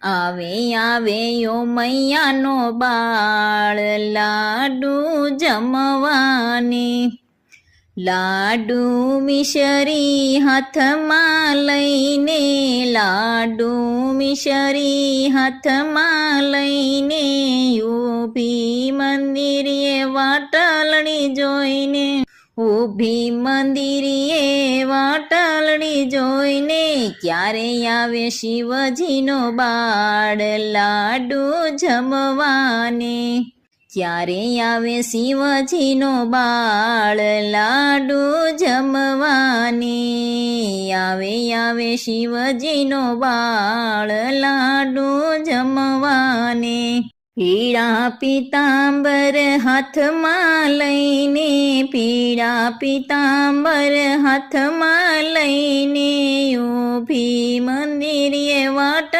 આવે આવે યો મૈયાનો બાળ લાડુ જમવાને, લાડુ મિશરી હાથમાં લઈને, લાડુ મિશરી હાથમાં લઈને, ઊભી મંદિરે વાટલડી જોઈને, ઊભી મંદિરે વાટલડી જોઈને, ક્યારે આવે શિવજીનો બાળ લાડુ જમવાને, ક્યારે આવે શિવજીનો બાળ લાડુ જમવાને, આવે આવે શિવજીનો બાળ લાડુ જમવાને, પીળા પીતાંબર હાથમાં લઈને, પીળા પીતાંબર હાથમાં લઈને, ઊભી મંદિરે વાટ